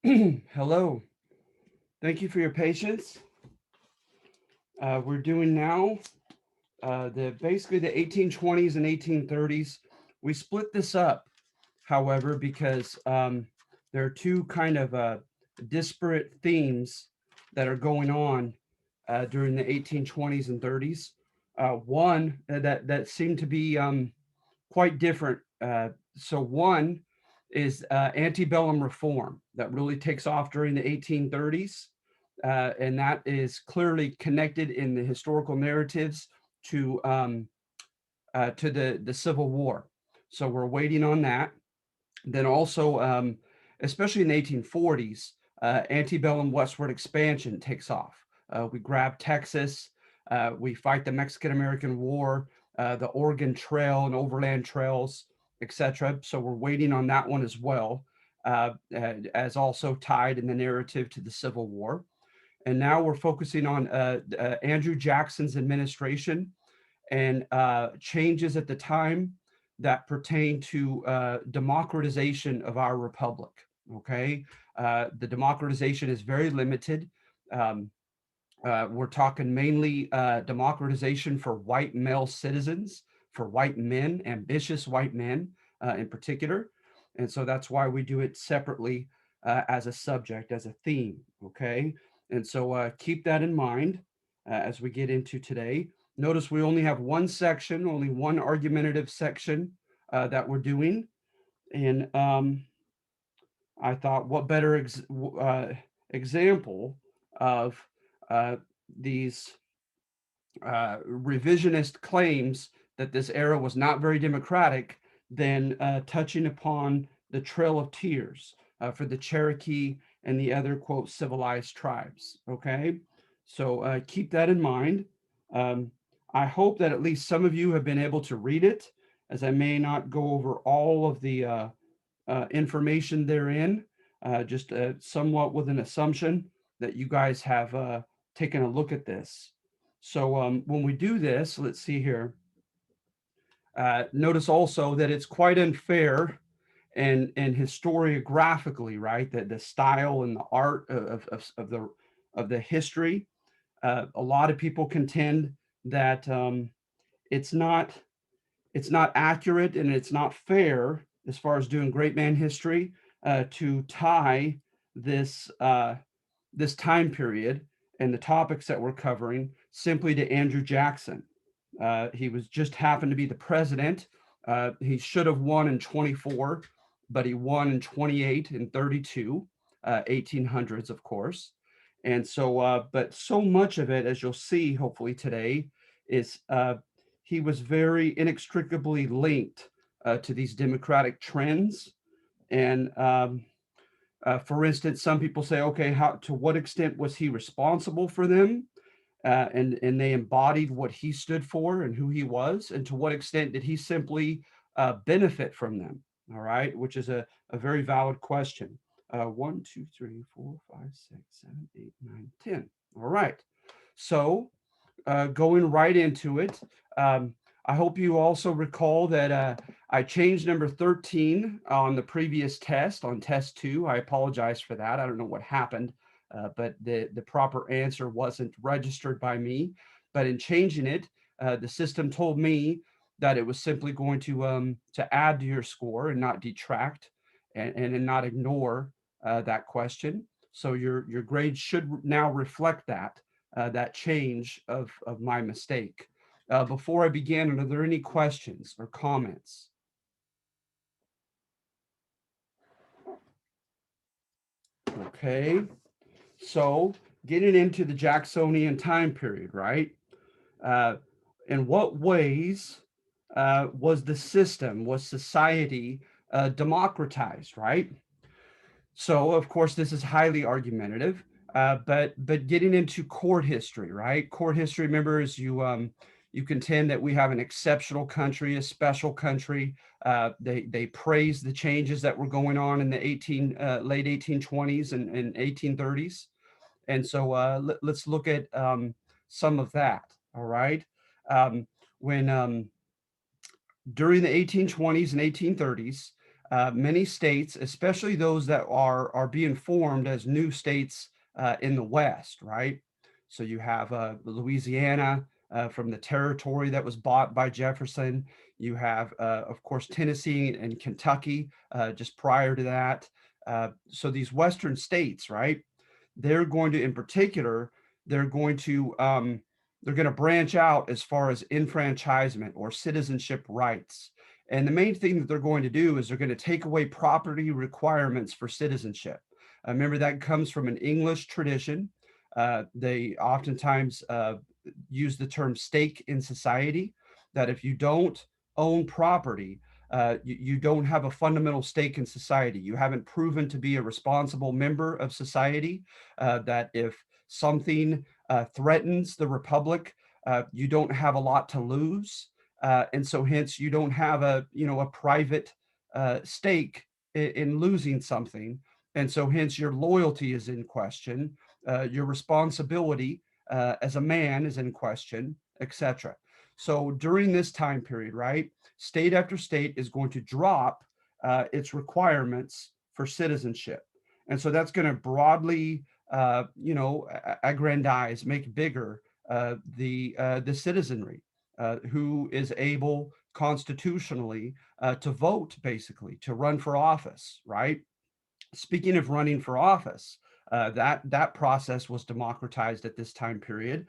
Hello. Thank you for your patience. We're doing now the basically the 1820s and 1830s. We split this up, however, because there are two kind of disparate themes that are going on during the 1820s and 30s. One that seemed to be quite different. So one is antebellum reform that really takes off during the 1830s, and that is clearly connected in the historical narratives to the Civil War. So we're waiting on that. Then also, especially in the 1840s, antebellum westward expansion takes off. We grab Texas, we fight the Mexican American War, the Oregon Trail and overland trails, etc. So we're waiting on that one as well, as also tied in the narrative to the Civil War. And now we're focusing on Andrew Jackson's administration and changes at the time that pertain to democratization of our republic. Okay, the democratization is very limited. Um, we're talking mainly democratization for white male citizens, for white men, ambitious white men in particular. And so that's why we do it separately as a subject, as a theme. Okay. And so keep that in mind as we get into today. Notice we only have one section, only one argumentative section that we're doing. And I thought, what better example of uh, these revisionist claims that this era was not very democratic than touching upon the Trail of Tears for the Cherokee and the other, quote, civilized tribes. Okay, so keep that in mind. Um, I hope that at least some of you have been able to read it, as I may not go over all of the information therein, just somewhat with an assumption that you guys have taken a look at this. So when we do this, let's see here. Notice also that it's quite unfair and historiographically, right? That the style and the art of the history. A lot of people contend that it's not it's not accurate and it's not fair as far as doing great man history to tie this time period and the topics that we're covering simply to Andrew Jackson. He was just happened to be the president. He should have won in 24, but he won in 28 and 32, 1800s, of course. And so, but so much of it, as you'll see, hopefully today, is he was very inextricably linked to these democratic trends. And for instance, some people say, okay, how to what extent was he responsible for them? And they embodied what he stood for and who he was, and to what extent did he simply benefit from them? All right, which is a very valid question. 1, 2, 3, 4, 5, 6, 7, 8, 9, 10. All right. So going right into it, I hope you also recall that I changed number 13 on the previous test, on test 2. I apologize for that. I don't know what happened, but the proper answer wasn't registered by me. But in changing it, the system told me that it was simply going to add to your score and not detract and not ignore that question. So your grade should now reflect that change of my mistake. Before I begin, are there any questions or comments? Okay, so getting into the Jacksonian time period, right? Uh, in what ways was the system, was society democratized, right? So, of course, this is highly argumentative, but getting into court history, right? Court history, members, you contend that we have an exceptional country, a special country. They praise the changes that were going on in the late 1820s and 1830s, and so let's look at some of that. All right, when during the 1820s and 1830s, many states, especially those that are being formed as new states in the West, right? So you have Louisiana from the territory that was bought by Jefferson. You have, of course, Tennessee and Kentucky just prior to that. So these Western states, right? They're going to, in particular, they're going to they're going to branch out as far as enfranchisement or citizenship rights. And the main thing that they're going to do is they're going to take away property requirements for citizenship. Remember, that comes from an English tradition. They oftentimes use the term stake in society, that if you don't own property, you don't have a fundamental stake in society. You haven't proven to be a responsible member of society, that if something threatens the republic, you don't have a lot to lose. And so hence you don't have a private stake in losing something. And so hence your loyalty is in question, your responsibility as a man is in question, etc. So during this time period, right, state after state is going to drop its requirements for citizenship. And so that's going to broadly, aggrandize, make bigger the citizenry who is able constitutionally to vote, basically, to run for office, right? Speaking of running for office, that process was democratized at this time period.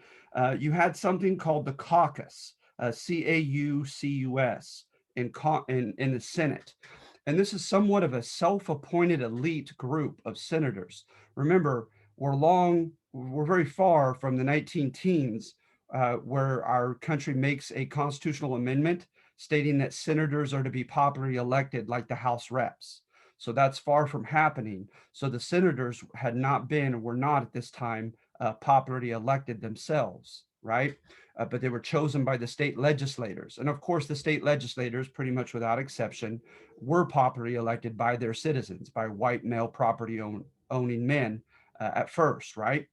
You had something called the caucus, CAUCUS, in the Senate. And this is somewhat of a self-appointed elite group of senators. Remember, we're very far from the 19 teens, where our country makes a constitutional amendment stating that senators are to be popularly elected like the House reps. So that's far from happening. So the senators had not been, were not at this time popularly elected themselves, right? But they were chosen by the state legislators. And of course, the state legislators, pretty much without exception, were popularly elected by their citizens, by white male property owning men at first, right?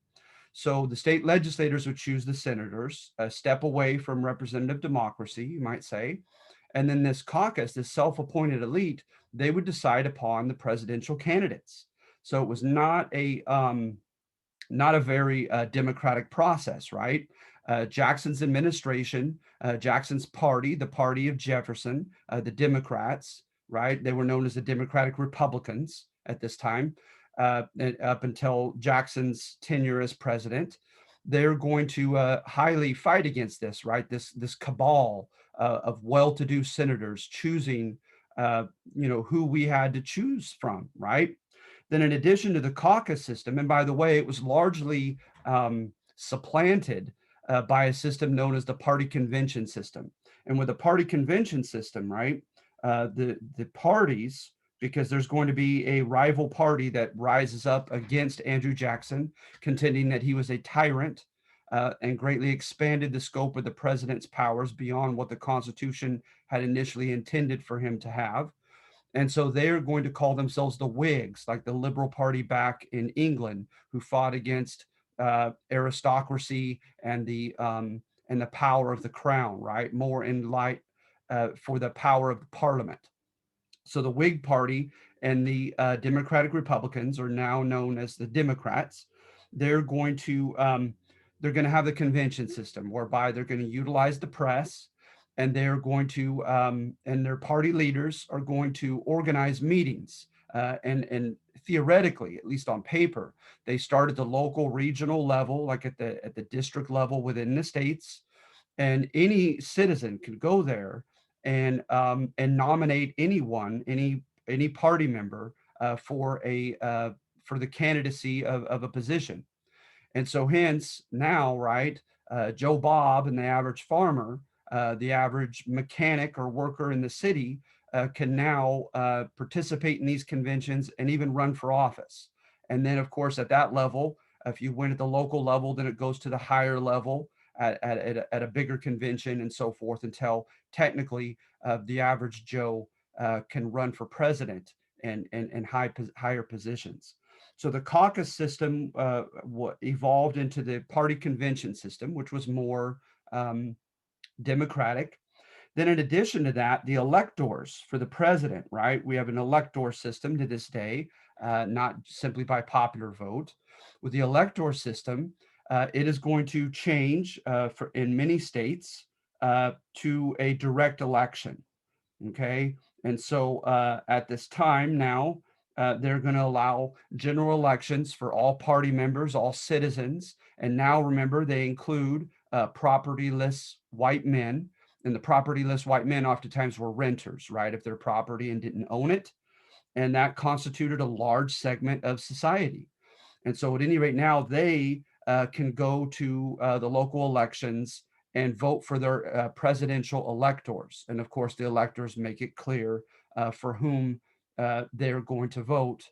So the state legislators would choose the senators, a step away from representative democracy, you might say. And then this caucus, this self-appointed elite, they would decide upon the presidential candidates. So it was not a very democratic process, right? Jackson's administration, Jackson's party, the party of Jefferson, the Democrats, right? They were known as the Democratic Republicans at this time, up until Jackson's tenure as president. They're going to highly fight against this, right? This cabal of well-to-do senators choosing, who we had to choose from, right? Then, in addition to the caucus system, and by the way, it was largely supplanted by a system known as the party convention system. And with the party convention system, right, the parties, because there's going to be a rival party that rises up against Andrew Jackson, contending that he was a tyrant and greatly expanded the scope of the president's powers beyond what the Constitution had initially intended for him to have. And so they're going to call themselves the Whigs, like the Liberal Party back in England, who fought against aristocracy and the power of the crown, right? More in light for the power of the Parliament. So the Whig Party and the Democratic Republicans are now known as the Democrats. They're going to have the convention system whereby they're going to utilize the press, and they're going to and their party leaders are going to organize meetings, and theoretically, at least on paper, they start at the local regional level, like at the district level within the states, and any citizen could go there and nominate any party member for the candidacy of a position. And so hence now, right, Joe Bob and the average farmer, the average mechanic or worker in the city can now participate in these conventions and even run for office. And then, of course, at that level, if you win at the local level, then it goes to the higher level at a bigger convention and so forth, until technically the average Joe can run for president and higher positions. So the caucus system evolved into the party convention system, which was more democratic. Then in addition to that, the electors for the president, right? We have an elector system to this day, not simply by popular vote. With the elector system, it is going to change in many states to a direct election. Okay. And so at this time now, they're going to allow general elections for all party members, all citizens. And now remember, they include propertyless white men. And the propertyless white men oftentimes were renters, right, of their property and didn't own it. And that constituted a large segment of society. And so, at any rate, now they can go to the local elections and vote for their presidential electors. And of course, the electors make it clear for whom they're going to vote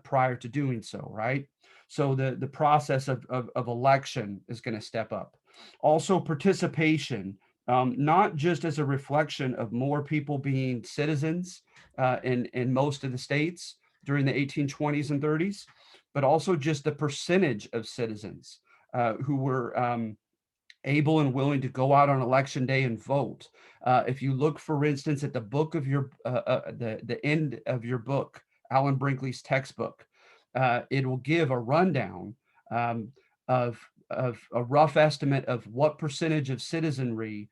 prior to doing so, right? So the process of election is going to step up. Also, participation, not just as a reflection of more people being citizens in most of the states during the 1820s and 30s, but also just the percentage of citizens who were able and willing to go out on election day and vote. If you look, for instance, at the book of your the end of your book, Alan Brinkley's textbook, it will give a rundown um, of a rough estimate of what percentage of citizenry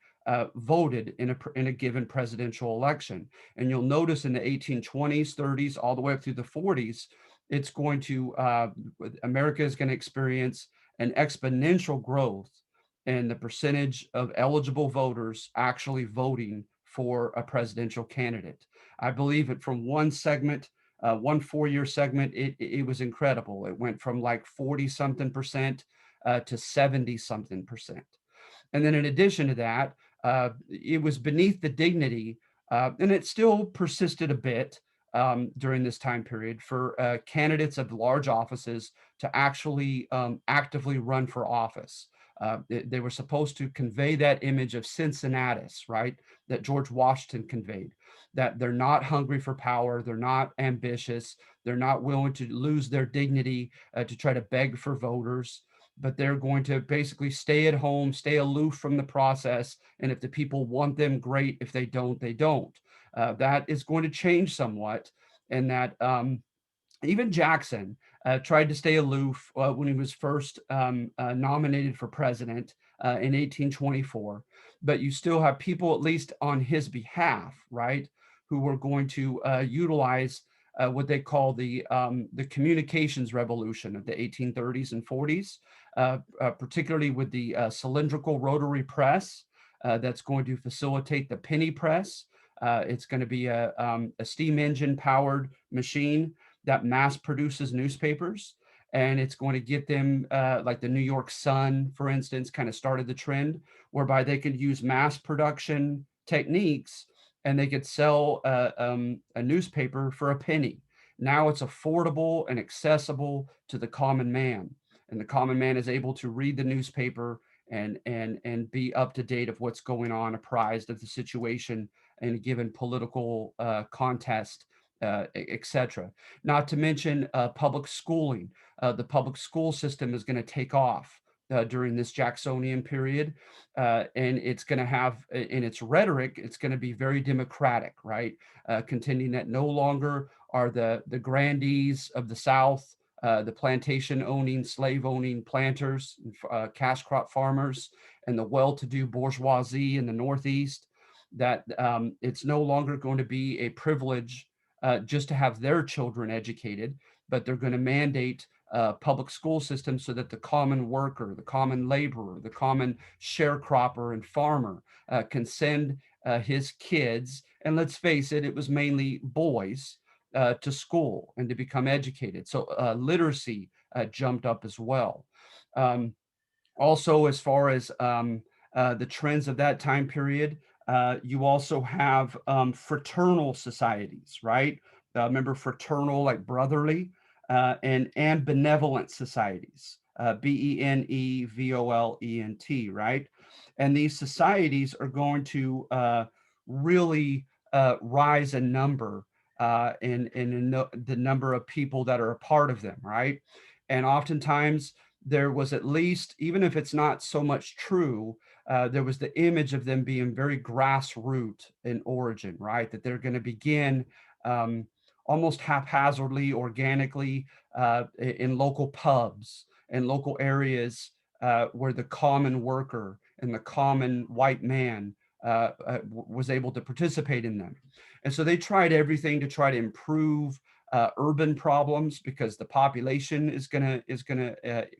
voted in a given presidential election. And you'll notice in the 1820s, 30s, all the way up through the 40s, it's going to America is going to experience an exponential growth and the percentage of eligible voters actually voting for a presidential candidate. I believe it from one segment, one 4-year segment, it was incredible. It went from like 40 something percent to 70 something percent. And then in addition to that, it was beneath the dignity, and it still persisted a bit during this time period for candidates of large offices to actually actively run for office. They were supposed to convey that image of Cincinnatus, right? That George Washington conveyed, that they're not hungry for power, they're not ambitious, they're not willing to lose their dignity to try to beg for voters, but they're going to basically stay at home, stay aloof from the process. And if the people want them, great. If they don't, they don't. That is going to change somewhat. And that even Jackson tried to stay aloof when he was first nominated for president in 1824. But you still have people, at least on his behalf, right, who were going to utilize what they call the communications revolution of the 1830s and 40s, particularly with the cylindrical rotary press that's going to facilitate the penny press. It's going to be a steam engine powered machine that mass produces newspapers, and it's going to get them like the New York Sun, for instance, kind of started the trend whereby they could use mass production techniques and they could sell a newspaper for a penny. Now it's affordable and accessible to the common man, and the common man is able to read the newspaper and be up to date of what's going on, apprised of the situation in a given political contest, etc. Not to mention public schooling. The public school system is going to take off during this Jacksonian period, and it's going to have, in its rhetoric, it's going to be very democratic, right? Contending that no longer are the grandees of the South, the plantation owning, slave owning planters, cash crop farmers, and the well-to-do bourgeoisie in the Northeast, that it's no longer going to be a privilege just to have their children educated, but they're going to mandate public school systems so that the common worker, the common laborer, the common sharecropper and farmer can send his kids. And let's face it, it was mainly boys to school and to become educated. So literacy jumped up as well. Um, Also, as far as the trends of that time period, you also have fraternal societies, right? Remember fraternal, like brotherly, and benevolent societies, Benevolent, right? And these societies are going to really rise in number in the number of people that are a part of them, right? And oftentimes there was at least, even if it's not so much true, there was the image of them being very grassroots in origin, right? That they're going to begin um, almost haphazardly, organically, in local pubs and local areas where the common worker and the common white man was able to participate in them. And so they tried everything to try to improve urban problems because the population is gonna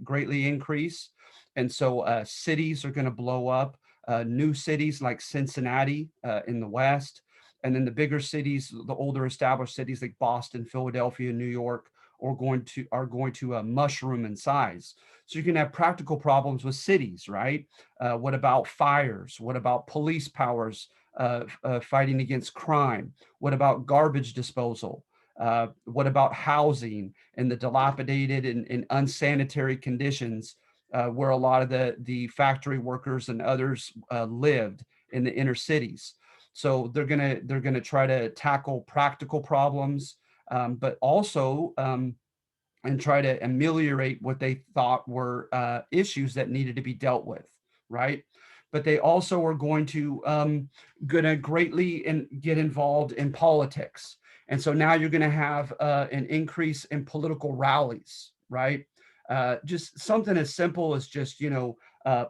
greatly increase, and so cities are going to blow up. New cities like Cincinnati in the West, and then the bigger cities, the older established cities like Boston, Philadelphia, New York, are going to mushroom in size. So you can have practical problems with cities, right? What about fires? What about police powers fighting against crime? What about garbage disposal? What about housing and the dilapidated and unsanitary conditions where a lot of the factory workers and others lived in the inner cities? So they're gonna try to tackle practical problems, but also and try to ameliorate what they thought were issues that needed to be dealt with, right? But they also are going to greatly get involved in politics, and so now you're going to have an increase in political rallies, right? Just something as simple as just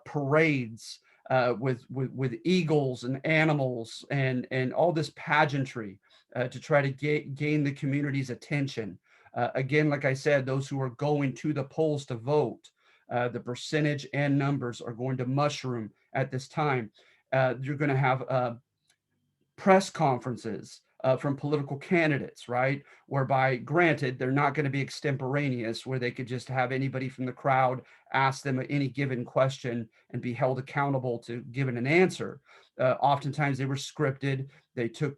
parades with eagles and animals and all this pageantry to try to gain the community's attention. Again, like I said, those who are going to the polls to vote, the percentage and numbers are going to mushroom at this time. You're going to have press conferences from political candidates, right? Whereby, granted, they're not going to be extemporaneous, where they could just have anybody from the crowd ask them any given question and be held accountable to giving an answer. Oftentimes, they were scripted. They took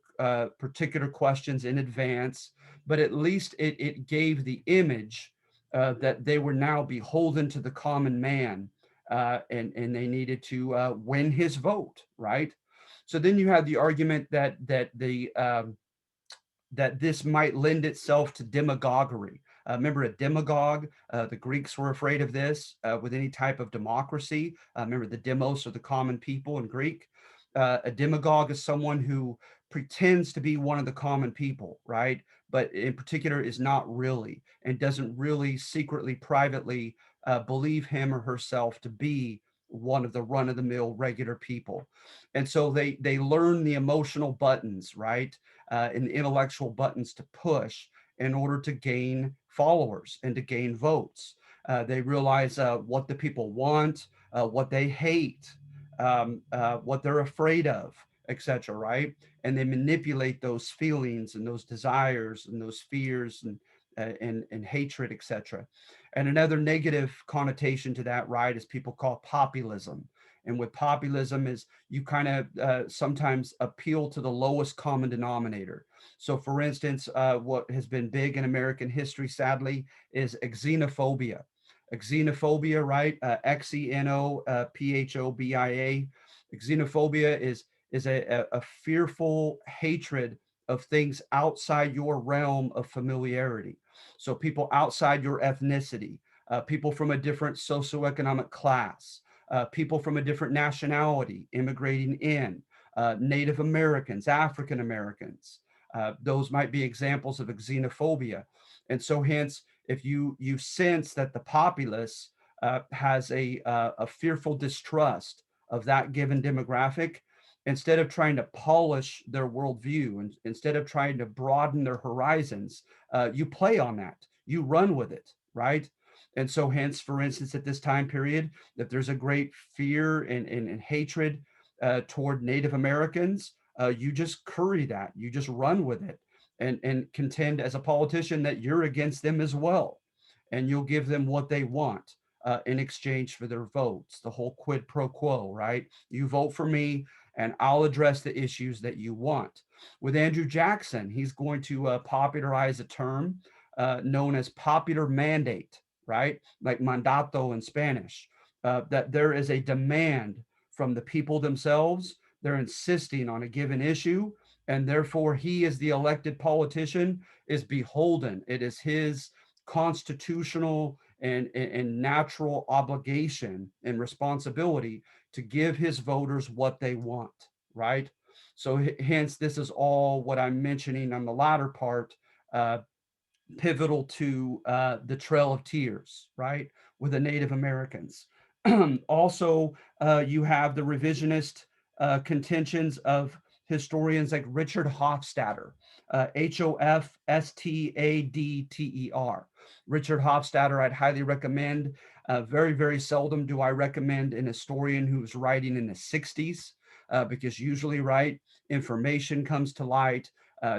particular questions in advance, but at least it gave the image that they were now beholden to the common man, and they needed to win his vote, right? So then you have the argument that this might lend itself to demagoguery. Remember, a demagogue, the Greeks were afraid of this with any type of democracy. Remember, the demos are the common people in Greek. A demagogue is someone who pretends to be one of the common people, right? But in particular is not really, and doesn't really secretly, privately believe him or herself to be one of the run of the mill regular people. And so they learn the emotional buttons, right? And the intellectual buttons to push in order to gain followers and to gain votes. They realize what the people want, what they hate, what they're afraid of, etc. Right? And they manipulate those feelings and those desires and those fears and hatred, etc. And another negative connotation to that, right, is people call populism. And with populism is you kind of sometimes appeal to the lowest common denominator. So, for instance, what has been big in American history, sadly, is xenophobia. Xenophobia, right? Xenophobia. Xenophobia is a fearful hatred of things outside your realm of familiarity. So, people outside your ethnicity, people from a different socioeconomic class, people from a different nationality immigrating in, Native Americans, African Americans. Those might be examples of xenophobia. And so, hence, if you sense that the populace has a fearful distrust of that given demographic, instead of trying to polish their worldview and instead of trying to broaden their horizons, you play on that, you run with it, right? And so, hence, for instance, at this time period, that there's a great fear and hatred toward Native Americans, you just curry that, you just run with it, and contend as a politician that you're against them as well, and you'll give them what they want in exchange for their votes. The whole quid pro quo, right? You vote for me, and I'll address the issues that you want. With Andrew Jackson, he's going to popularize a term known as popular mandate, right? Like mandato in Spanish, that there is a demand from the people themselves. They're insisting on a given issue, and therefore he, as the elected politician, is beholden. It is his constitutional and natural obligation and responsibility to give his voters what they want, right? So hence, this is all what I'm mentioning on the latter part, uh, pivotal to the Trail of Tears, right, with the Native Americans. Also, you have the revisionist contentions of historians like Richard Hofstadter, Hofstadter. Richard Hofstadter, I'd highly recommend. Very, very seldom do I recommend an historian who's writing in the 60s, because usually, right, information comes to light,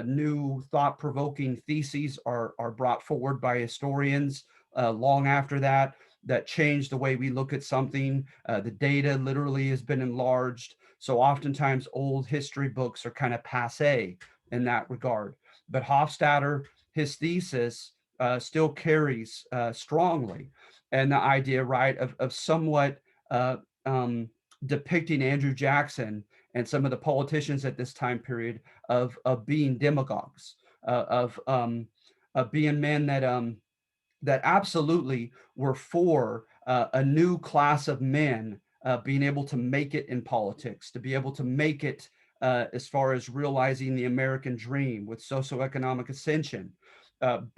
new thought-provoking theses are brought forward by historians long after that, that change the way we look at something. The data literally has been enlarged. So oftentimes old history books are kind of passe in that regard. But Hofstadter, his thesis still carries strongly. And the idea, right, of somewhat uh, um, depicting Andrew Jackson and some of the politicians at this time period of being demagogues, of being men that absolutely were for a new class of men being able to make it in politics, to be able to make it as far as realizing the American dream with socioeconomic ascension.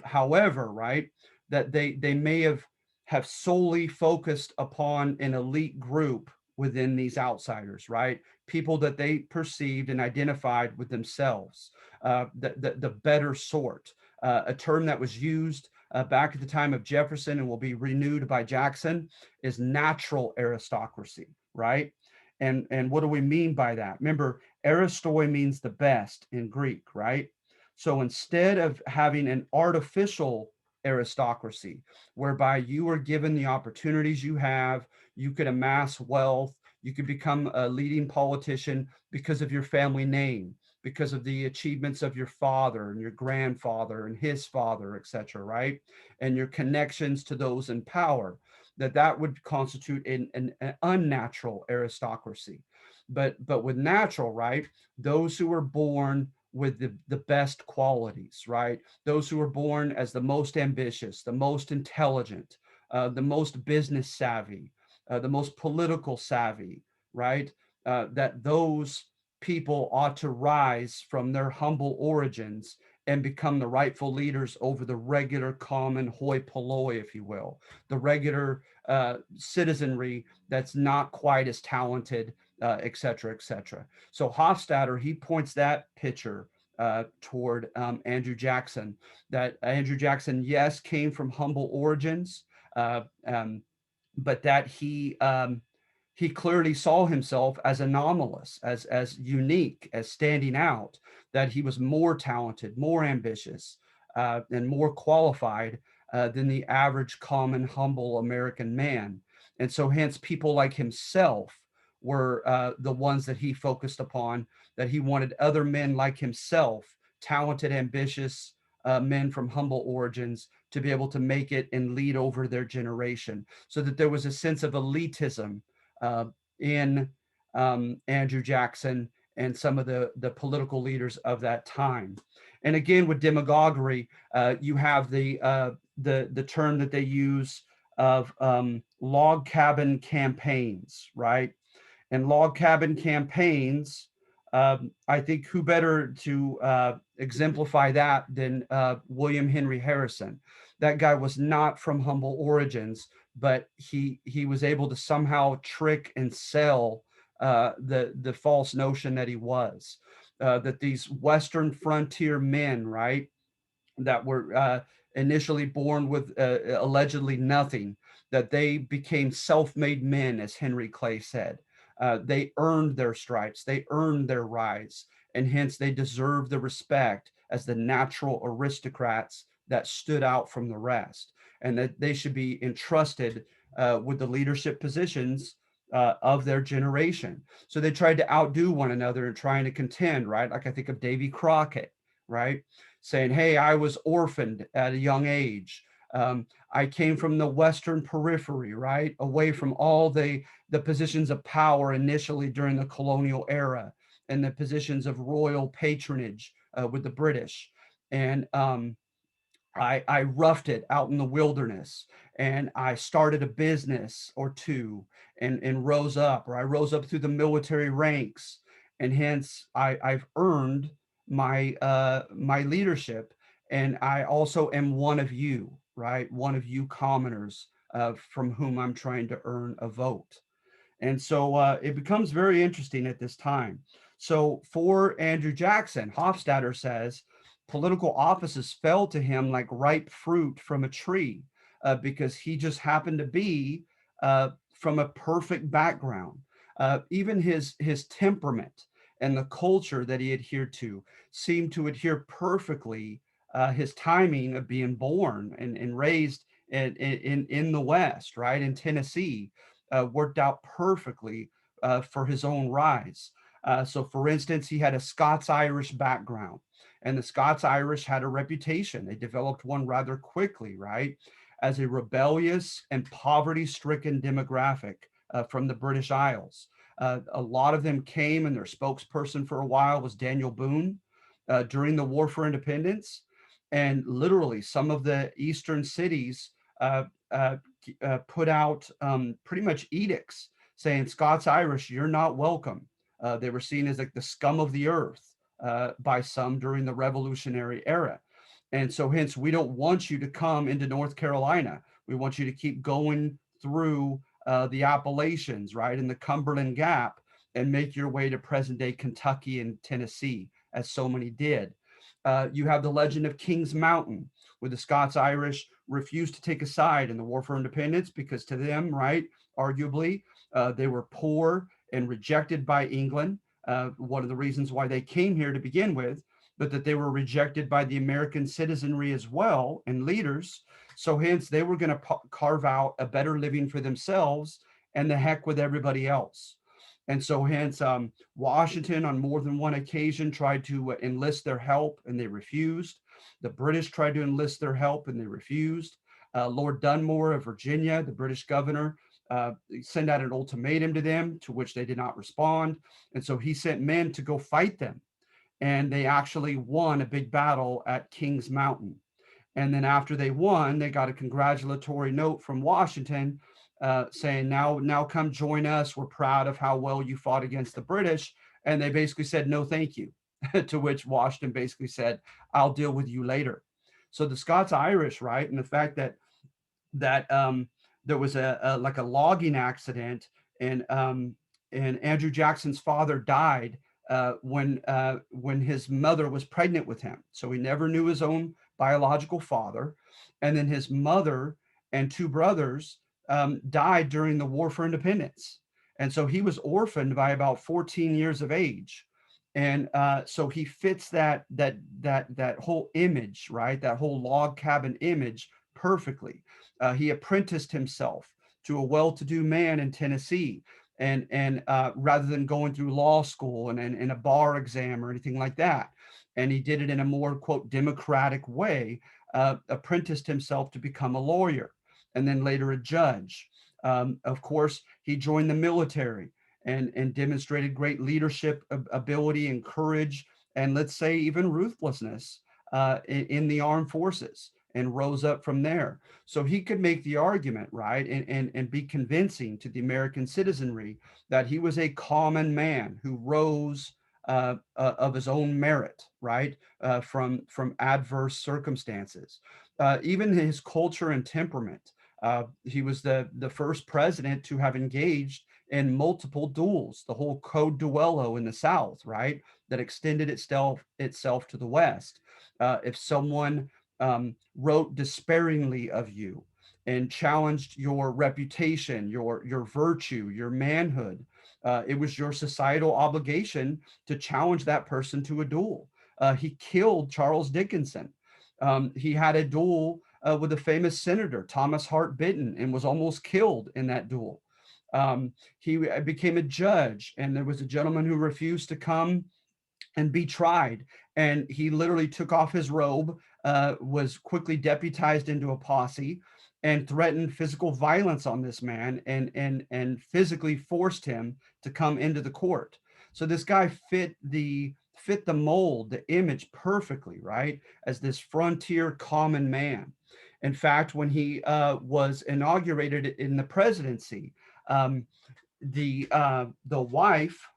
However, right, that they may have solely focused upon an elite group within these outsiders, right? People that they perceived and identified with themselves, the better sort, a term that was used back at the time of Jefferson and will be renewed by Jackson, is natural aristocracy, right? And what do we mean by that? Remember, aristoi means the best in Greek, right? So instead of having an artificial aristocracy, whereby you are given the opportunities you have, you could amass wealth, you could become a leading politician because of your family name, because of the achievements of your father and your grandfather and his father, etc., right? And your connections to those in power, that would constitute an unnatural aristocracy. But with natural, right, those who were born with the best qualities, right? Those who were born as the most ambitious, the most intelligent, the most business savvy, the most political savvy, right? That those people ought to rise from their humble origins and become the rightful leaders over the regular common hoi polloi, if you will, the regular citizenry that's not quite as talented, et cetera, et cetera. So Hofstadter, he points that picture toward Andrew Jackson, that Andrew Jackson, yes, came from humble origins, uh, um, but that he clearly saw himself as anomalous, as unique, as standing out, that he was more talented, more ambitious, and more qualified than the average, common, humble American man. And so, hence, people like himself were the ones that he focused upon, that he wanted other men like himself, talented, ambitious men from humble origins, to be able to make it and lead over their generation, so that there was a sense of elitism uh, in Andrew Jackson and some of the political leaders of that time. And again, with demagoguery, you have the term that they use of log cabin campaigns, right? And log cabin campaigns, I think who better to exemplify that than William Henry Harrison. That guy was not from humble origins, but he was able to somehow trick and sell the false notion that he was, that these Western frontier men, right, that were initially born with allegedly nothing, that they became self-made men, as Henry Clay said. They earned their stripes, they earned their rise, and hence they deserve the respect as the natural aristocrats that stood out from the rest, and that they should be entrusted with the leadership positions of their generation. So they tried to outdo one another and trying to contend, right? Like I think of Davy Crockett, right? Saying, hey, I was orphaned at a young age. I came from the Western periphery, right? Away from all the positions of power initially during the colonial era and the positions of royal patronage with the British. And I roughed it out in the wilderness, and I started a business or two, and rose up, or I rose up through the military ranks, and hence I've earned my leadership, and I also am one of you, right? One of you commoners from whom I'm trying to earn a vote. And so it becomes very interesting at this time. So for Andrew Jackson, Hofstadter says political offices fell to him like ripe fruit from a tree because he just happened to be from a perfect background. Even his temperament and the culture that he adhered to seemed to adhere perfectly his timing of being born and raised in the West, right, in Tennessee, worked out perfectly for his own rise. So, for instance, he had a Scots-Irish background, and the Scots-Irish had a reputation. They developed one rather quickly, right, as a rebellious and poverty-stricken demographic from the British Isles. A lot of them came, and their spokesperson for a while was Daniel Boone during the War for Independence. And literally, some of the eastern cities uh, uh, put out pretty much edicts saying Scots Irish, you're not welcome. They were seen as like the scum of the earth by some during the Revolutionary Era. And so, hence, we don't want you to come into North Carolina. We want you to keep going through the Appalachians, right, in the Cumberland Gap, and make your way to present day Kentucky and Tennessee, as so many did. You have the legend of Kings Mountain, where the Scots Irish refused to take a side in the War for Independence because to them, right, arguably, they were poor and rejected by England. One of the reasons why they came here to begin with, but that they were rejected by the American citizenry as well and leaders. So hence they were going to carve out a better living for themselves and the heck with everybody else. And so hence Washington on more than one occasion tried to enlist their help and they refused. The British tried to enlist their help and they refused. Lord Dunmore of Virginia, the British governor, sent out an ultimatum to them, to which they did not respond. And so he sent men to go fight them. And they actually won a big battle at Kings Mountain. And then after they won, they got a congratulatory note from Washington saying, now come join us. We're proud of how well you fought against the British. And they basically said, no, thank you. To which Washington basically said, I'll deal with you later. So the Scots Irish, right? And the fact that there was like a logging accident, and Andrew Jackson's father died when his mother was pregnant with him. So he never knew his own biological father, and then his mother and two brothers died during the War for Independence, and so he was orphaned by about 14 years of age. And so he fits that whole image, right? That whole log cabin image perfectly. He apprenticed himself to a well-to-do man in Tennessee, and rather than going through law school and a bar exam or anything like that, and he did it in a more quote democratic way. Apprenticed himself to become a lawyer, and then later a judge. Of course, he joined the military and demonstrated great leadership ability and courage, and let's say even ruthlessness in the armed forces, and rose up from there. So he could make the argument, right, and be convincing to the American citizenry that he was a common man who rose of his own merit, right, from adverse circumstances. Even his culture and temperament. He was the first president to have engaged in multiple duels, the whole Code Duello in the South, right, that extended itself to the West. If someone wrote despairingly of you and challenged your reputation, your virtue, your manhood, it was your societal obligation to challenge that person to a duel. He killed Charles Dickinson. He had a duel with a famous senator, Thomas Hart Benton, and was almost killed in that duel. He became a judge, and there was a gentleman who refused to come and be tried. And he literally took off his robe, was quickly deputized into a posse, and threatened physical violence on this man, and physically forced him to come into the court. So this guy fit the fit the mold, the image perfectly, right? As this frontier common man. In fact, when he was inaugurated in the presidency, um, the wife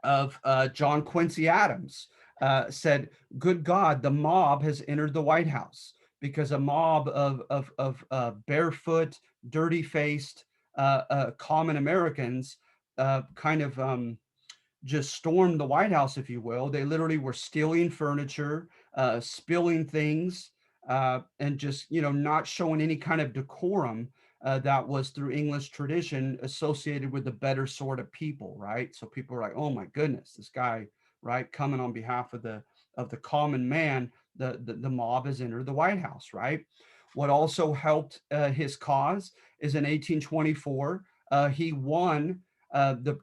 of John Quincy Adams said, "Good God, the mob has entered the White House," because a mob of barefoot, dirty-faced, common Americans kind of just stormed the White House, if you will. They literally were stealing furniture, spilling things, and just not showing any kind of decorum that was through English tradition associated with the better sort of people, right? So people were like, "Oh my goodness, this guy, right, coming on behalf of the common man, the mob has entered the White House," right? What also helped his cause is in 1824 he won the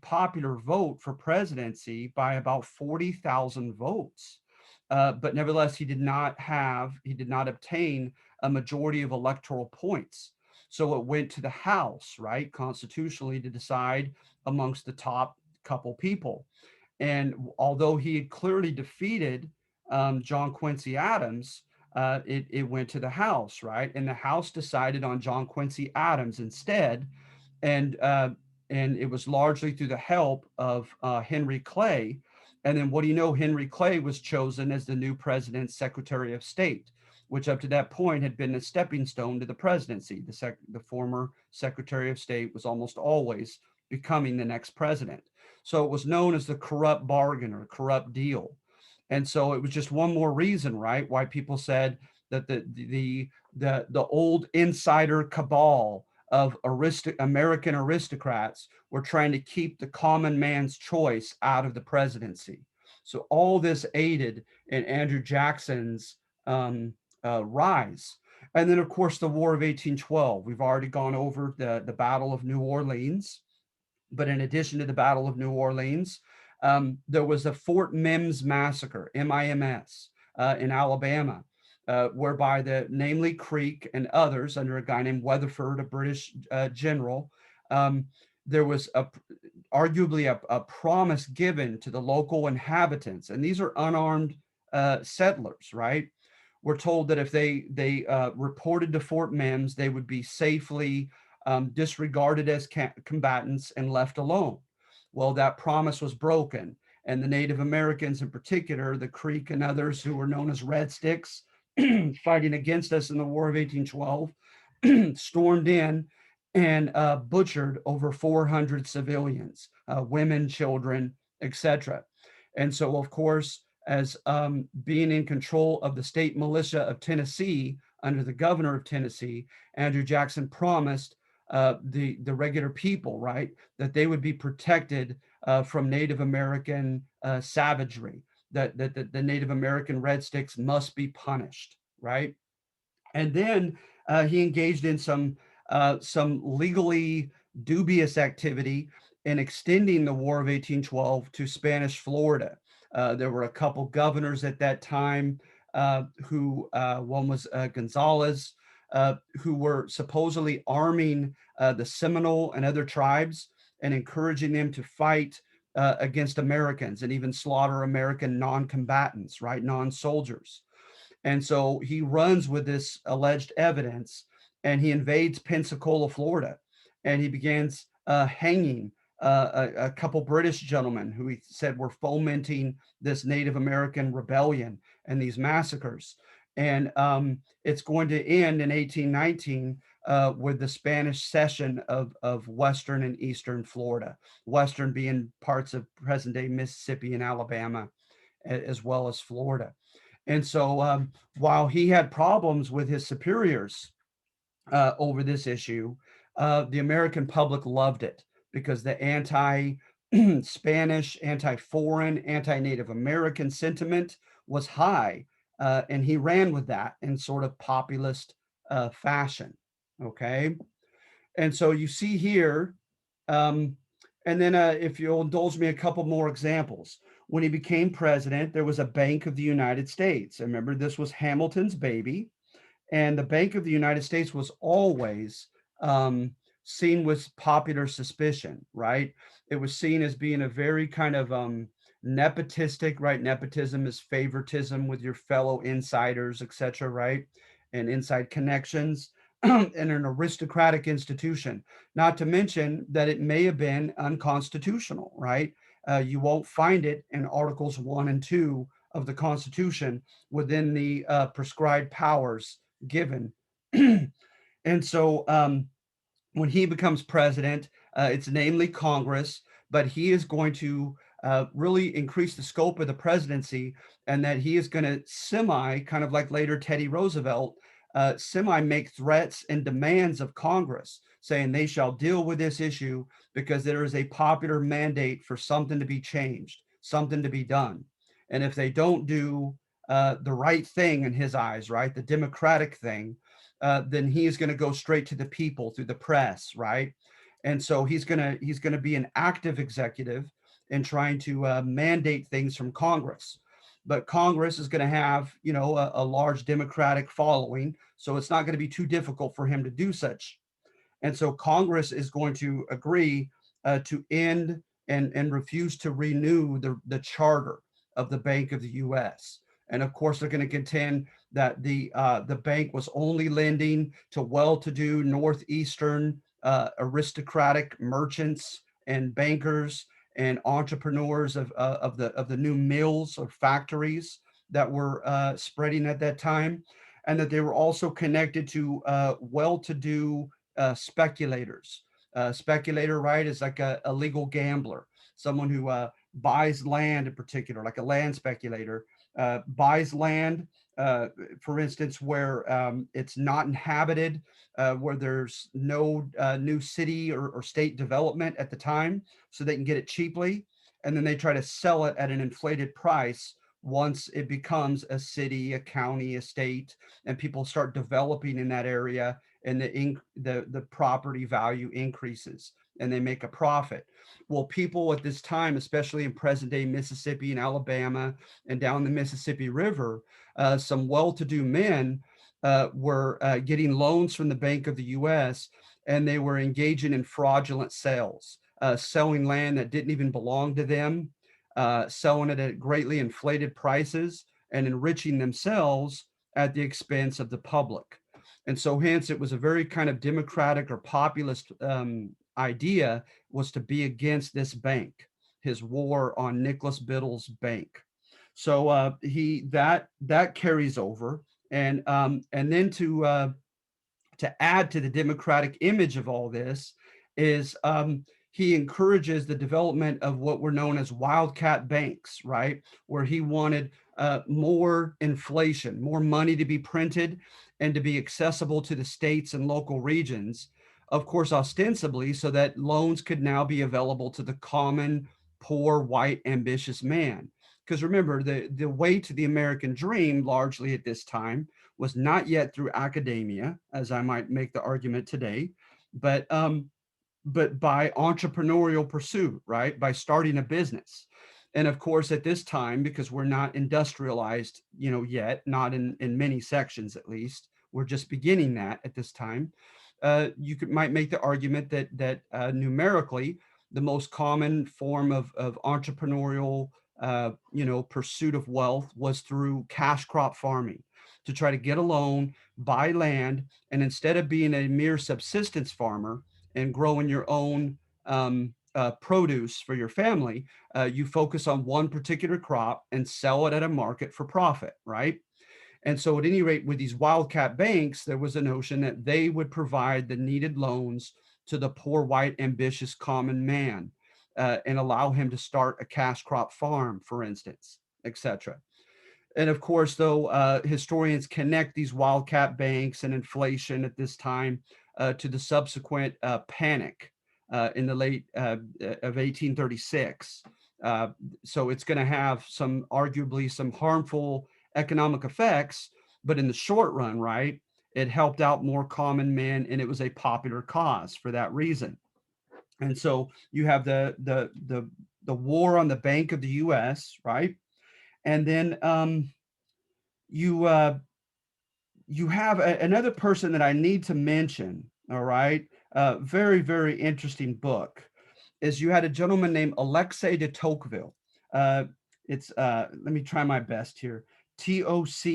popular vote for presidency by about 40,000 votes. But nevertheless, he did not obtain a majority of electoral points. So it went to the House, right, constitutionally to decide amongst the top couple people. And although he had clearly defeated John Quincy Adams, it went to the House, right? And the House decided on John Quincy Adams instead, and it was largely through the help of Henry Clay. And then, what do you know? Henry Clay was chosen as the new president's Secretary of State, which up to that point had been a stepping stone to the presidency. The former Secretary of State was almost always becoming the next president. So it was known as the corrupt bargain or corrupt deal. And so it was just one more reason, right, why people said that the old insider cabal of American aristocrats were trying to keep the common man's choice out of the presidency. So all this aided in Andrew Jackson's rise. And then, of course, the War of 1812. We've already gone over the Battle of New Orleans. But in addition to the Battle of New Orleans, there was the Fort Mims massacre, MIMS, in Alabama, whereby namely Creek and others, under a guy named Weatherford, a British general, there was arguably a promise given to the local inhabitants, and these are unarmed settlers, right? We're told that if they reported to Fort Mims, they would be safely disregarded as combatants and left alone. Well, that promise was broken, and the Native Americans, in particular, the Creek and others who were known as Red Sticks, fighting against us in the War of 1812, stormed in and butchered over 400 civilians, women, children, etc. And so, of course, as being in control of the state militia of Tennessee under the governor of Tennessee, Andrew Jackson promised the regular people, right, that they would be protected from Native American savagery, that the Native American Red Sticks must be punished, right? And then he engaged in some legally dubious activity in extending the War of 1812 to Spanish Florida. There were a couple governors at that time who one was Gonzalez, who were supposedly arming the Seminole and other tribes and encouraging them to fight against Americans and even slaughter American non-combatants, right, non-soldiers. And so he runs with this alleged evidence and he invades Pensacola, Florida, and he begins hanging a couple British gentlemen who he said were fomenting this Native American rebellion and these massacres. And it's going to end in 1819 with the Spanish cession of Western and Eastern Florida, Western being parts of present day Mississippi and Alabama, as well as Florida. And so while he had problems with his superiors over this issue, the American public loved it because the anti-Spanish, anti-foreign, anti-Native American sentiment was high. And he ran with that in sort of populist fashion. Okay. And so you see here, and then if you'll indulge me a couple more examples. When he became president, there was a Bank of the United States. And remember, this was Hamilton's baby. And the Bank of the United States was always seen with popular suspicion, right? It was seen as being a very kind of nepotistic, right? Nepotism is favoritism with your fellow insiders, etc., right? And inside connections, and an aristocratic institution. Not to mention that it may have been unconstitutional, right? You won't find it in Articles 1 and 2 of the Constitution within the prescribed powers given. And so when he becomes president, it's namely Congress, but he is going to really increase the scope of the presidency, and that he is going to semi, kind of like later Teddy Roosevelt, semi make threats and demands of Congress, saying they shall deal with this issue because there is a popular mandate for something to be changed, something to be done. And if they don't do the right thing in his eyes, right, the democratic thing, then he's going to go straight to the people through the press, right? And so he's gonna be an active executive in trying to mandate things from Congress. But Congress is going to have, a large Democratic following, so it's not going to be too difficult for him to do such. And so Congress is going to agree to end and refuse to renew the charter of the Bank of the U.S. And of course, they're going to contend that the bank was only lending to well-to-do northeastern aristocratic merchants and bankers and entrepreneurs of the new mills or factories that were spreading at that time, and that they were also connected to well-to-do speculators. Speculator, right, is like a legal gambler, someone who buys land in particular, like a land speculator, buys land, uh, for instance, where it's not inhabited, where there's no new city or state development at the time, so they can get it cheaply. And then they try to sell it at an inflated price once it becomes a city, a county, a state, and people start developing in that area, and the property value increases and they make a profit. Well, people at this time, especially in present day Mississippi and Alabama and down the Mississippi River, some well-to-do men were getting loans from the Bank of the U.S., and they were engaging in fraudulent sales, selling land that didn't even belong to them, selling it at greatly inflated prices, and enriching themselves at the expense of the public. And so hence it was a very kind of democratic or populist idea, was to be against this bank, his war on Nicholas Biddle's bank. So he that carries over, and then to add to the democratic image of all this is he encourages the development of what were known as wildcat banks, right? Where he wanted more inflation, more money to be printed and to be accessible to the states and local regions, of course, ostensibly, so that loans could now be available to the common, poor, white, ambitious man. Because remember, the way to the American dream, largely at this time, was not yet through academia, as I might make the argument today, but by entrepreneurial pursuit, right? By starting a business. And of course, at this time, because we're not industrialized, yet, not in many sections at least, we're just beginning that at this time. Might make the argument that numerically, the most common form of entrepreneurial, pursuit of wealth was through cash crop farming, to try to get a loan, buy land, and instead of being a mere subsistence farmer and growing your own produce for your family, you focus on one particular crop and sell it at a market for profit, right? And so, at any rate, with these wildcat banks, there was a notion that they would provide the needed loans to the poor, white, ambitious common man, and allow him to start a cash crop farm, for instance, etc. And of course, though, historians connect these wildcat banks and inflation at this time to the subsequent panic in the late of 1836. So it's going to have arguably some harmful economic effects, but in the short run, right, it helped out more common men, and it was a popular cause for that reason. And so you have the war on the Bank of the U.S., right, and then you you have another person that I need to mention. All right, Very, very interesting book. Is you had a gentleman named Alexei de Tocqueville. Uh, let me try my best here. Tocqueville,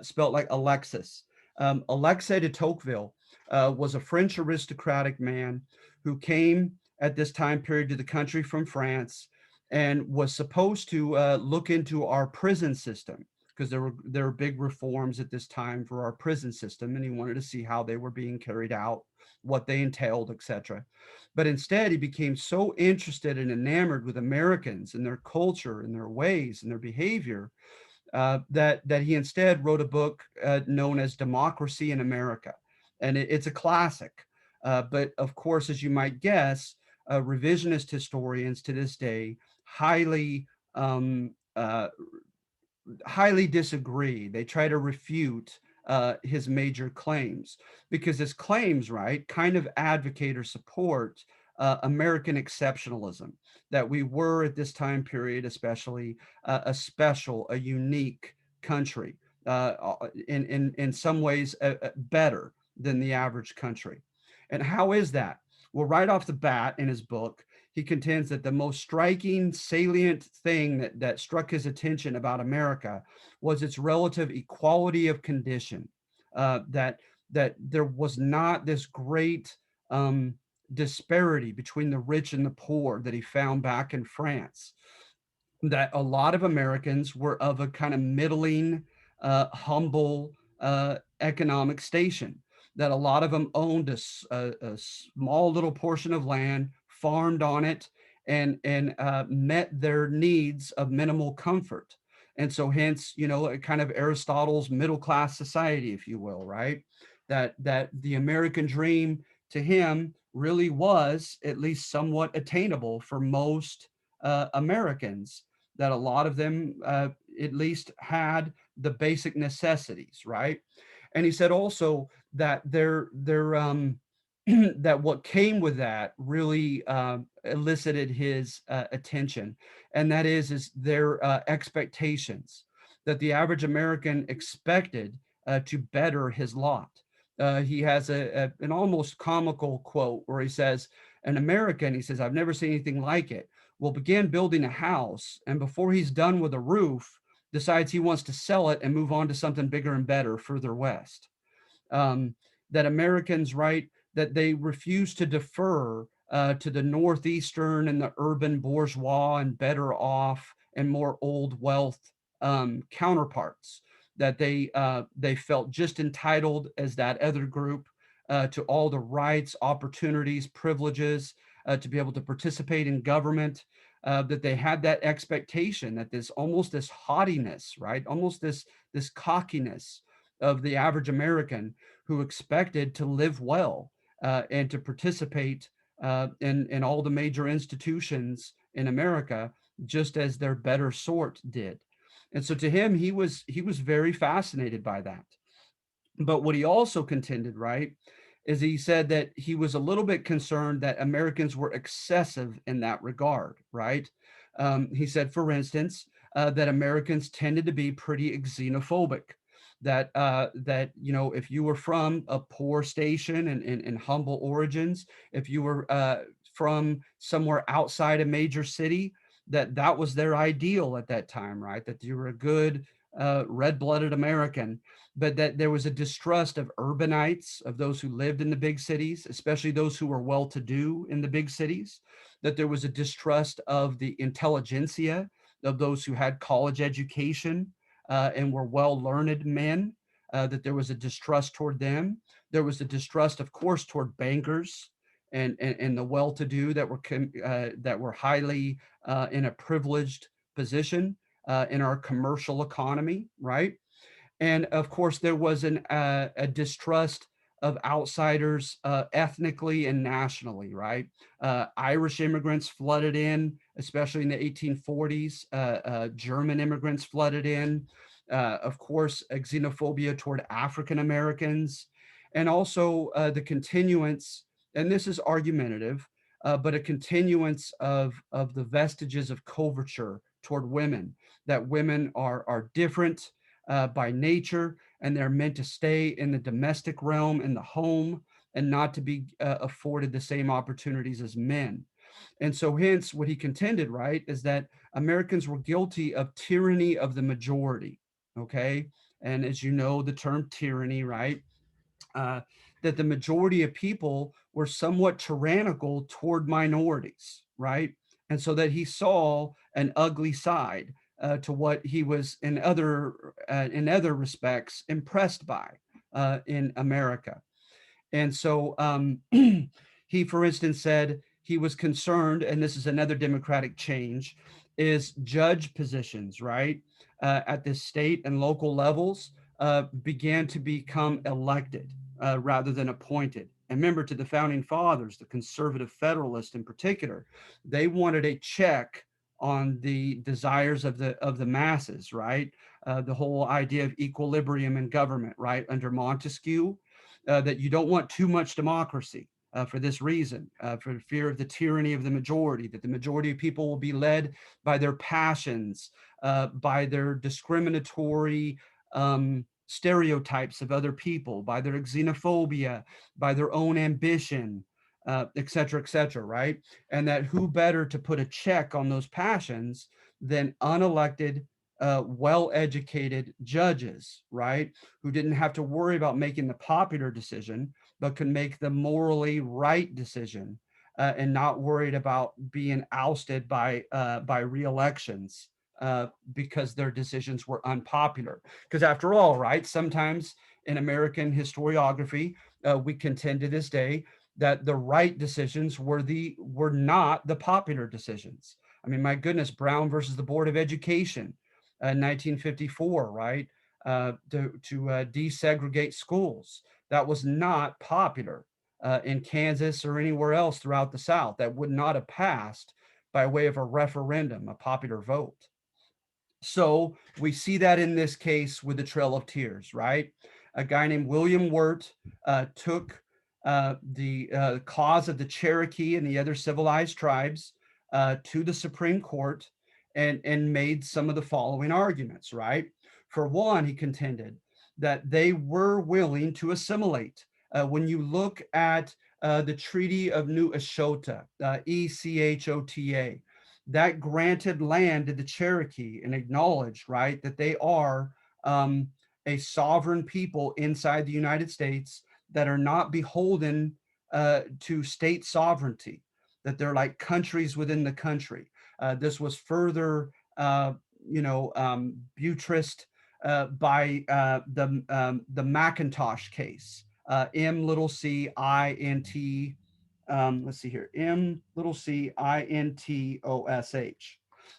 spelled like Alexis. Alexei de Tocqueville was a French aristocratic man who came at this time period to the country from France and was supposed to look into our prison system because there were big reforms at this time for our prison system, and he wanted to see how they were being carried out, what they entailed, etc. But instead, he became so interested and enamored with Americans and their culture and their ways and their behavior that he instead wrote a book known as Democracy in America, and it's a classic. But of course, as you might guess, revisionist historians to this day highly highly disagree. They try to refute his major claims because his claims, right, kind of advocate or support American exceptionalism, that we were at this time period, especially a special, a unique country, in some ways better than the average country. And how is that? Well, right off the bat in his book, he contends that the most striking, salient thing that struck his attention about America was its relative equality of condition. That there was not this great disparity between the rich and the poor that he found back in France, that a lot of Americans were of a kind of middling, humble economic station. That a lot of them owned a small little portion of land, farmed on it, and met their needs of minimal comfort. And so, hence, a kind of Aristotle's middle class society, if you will, right? That the American dream to him really was at least somewhat attainable for most Americans, that a lot of them at least had the basic necessities, right? And he said also that their that what came with that really elicited his attention, and that is their expectations, that the average American expected to better his lot. He has an almost comical quote where he says, "An American," he says, "I've never seen anything like it, will begin building a house, and before he's done with a roof, decides he wants to sell it and move on to something bigger and better further west." um, that Americans, right, that they refuse to defer to the northeastern and the urban bourgeois and better off and more old wealth counterparts. That they felt just entitled as that other group to all the rights, opportunities, privileges to be able to participate in government. That they had that expectation, that this almost this haughtiness, right, almost this cockiness of the average American who expected to live well and to participate in all the major institutions in America, just as their better sort did. And so to him, he was very fascinated by that. But what he also contended, right, is he said that he was a little bit concerned that Americans were excessive in that regard, right? He said, for instance, that Americans tended to be pretty xenophobic. That if you were from a poor station and humble origins, if you were from somewhere outside a major city, that was their ideal at that time, right? That you were a good red-blooded American, but that there was a distrust of urbanites, of those who lived in the big cities, especially those who were well-to-do in the big cities, that there was a distrust of the intelligentsia, of those who had college education and were well-learned men, that there was a distrust toward them. There was a distrust, of course, toward bankers and the well-to-do that were highly in a privileged position in our commercial economy, right? And of course, there was a distrust of outsiders ethnically and nationally, right? Irish immigrants flooded in, especially in the 1840s. German immigrants flooded in. Of course, xenophobia toward African Americans, and also the continuance, and this is argumentative, but a continuance of the vestiges of coverture toward women, that women are different by nature, and they're meant to stay in the domestic realm, in the home, and not to be afforded the same opportunities as men. And so, hence, what he contended, right, is that Americans were guilty of tyranny of the majority. Okay. And as you know, the term tyranny, right, uh, that the majority of people were somewhat tyrannical toward minorities, right? And so that he saw an ugly side to what he was in other respects impressed by in America. And so he, for instance, said he was concerned, and this is another democratic change, is judge positions, right, at the state and local levels began to become elected rather than appointed. And remember, to the founding fathers, the conservative federalists in particular, they wanted a check on the desires of the masses, right? The whole idea of equilibrium in government, right, under Montesquieu, that you don't want too much democracy for this reason, for fear of the tyranny of the majority, that the majority of people will be led by their passions, by their discriminatory stereotypes of other people, by their xenophobia, by their own ambition, et cetera, right? And that who better to put a check on those passions than unelected, well educated judges, right? Who didn't have to worry about making the popular decision, but could make the morally right decision and not worried about being ousted by re-elections because their decisions were unpopular. Because after all, right, sometimes in American historiography, we contend to this day that the right decisions were not the popular decisions. I mean, my goodness, Brown versus the Board of Education, 1954, right? To desegregate schools. That was not popular in Kansas or anywhere else throughout the South. That would not have passed by way of a referendum, a popular vote. So we see that in this case with the Trail of Tears, right? A guy named William Wirt took the cause of the Cherokee and the other civilized tribes to the Supreme Court and made some of the following arguments, right? For one, he contended that they were willing to assimilate. When you look at the Treaty of New Echota, ECHOTA, that granted land to the Cherokee and acknowledged, right, that they are um, a sovereign people inside the United States that are not beholden to state sovereignty, that they're like countries within the country. This was further, buttressed by the McIntosh case, MCINT let's see here, MCINTOSH.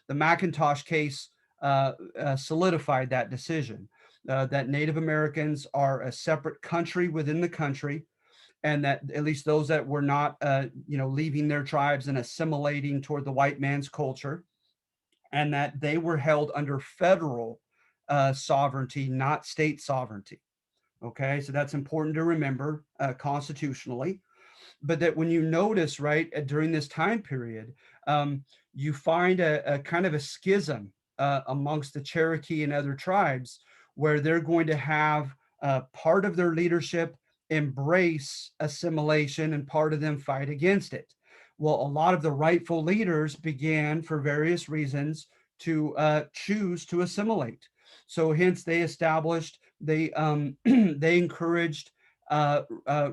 The McIntosh case solidified that decision that Native Americans are a separate country within the country, and that at least those that were not, leaving their tribes and assimilating toward the white man's culture, and that they were held under federal sovereignty, not state sovereignty. Okay, so that's important to remember constitutionally. But that when you notice, right, during this time period, you find a kind of a schism amongst the Cherokee and other tribes where they're going to have part of their leadership embrace assimilation and part of them fight against it. Well, a lot of the rightful leaders began, for various reasons, to choose to assimilate. So, hence, they encouraged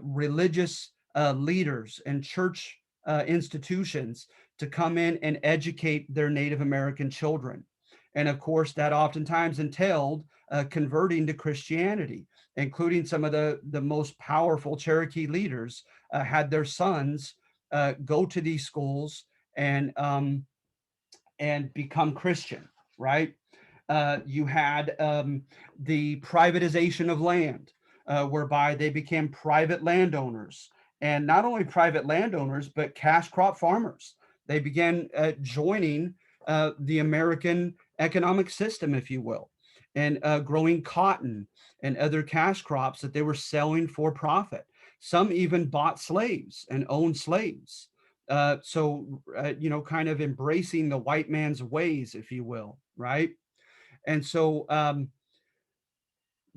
religious leaders and church institutions to come in and educate their Native American children. And of course, that oftentimes entailed converting to Christianity, including some of the most powerful Cherokee leaders had their sons go to these schools and become Christian, right? You had the privatization of land, whereby they became private landowners. And not only private landowners, but cash crop farmers. They began joining the American economic system, if you will, and growing cotton and other cash crops that they were selling for profit. Some even bought slaves and owned slaves. Kind of embracing the white man's ways, if you will, right? And so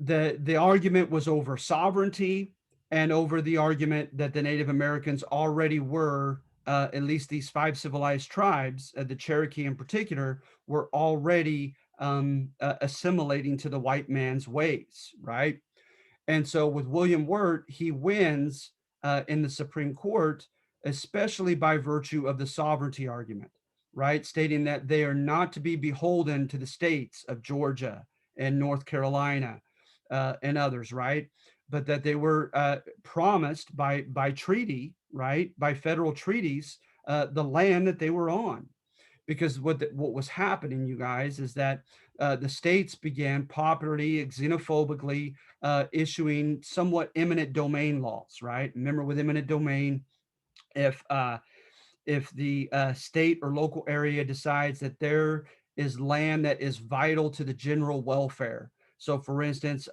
the argument was over sovereignty and over the argument that the Native Americans already were, at least these five civilized tribes, the Cherokee in particular, were already assimilating to the white man's ways, right? And so with William Wirt, he wins in the Supreme Court, especially by virtue of the sovereignty argument, right? Stating that they are not to be beholden to the states of Georgia and North Carolina and others, right? But that they were promised by treaty, right, by federal treaties, the land that they were on, because what was happening, you guys, is that the states began popularly, xenophobically issuing somewhat eminent domain laws. Right? Remember, with eminent domain, if if the state or local area decides that there is land that is vital to the general welfare. So, for instance,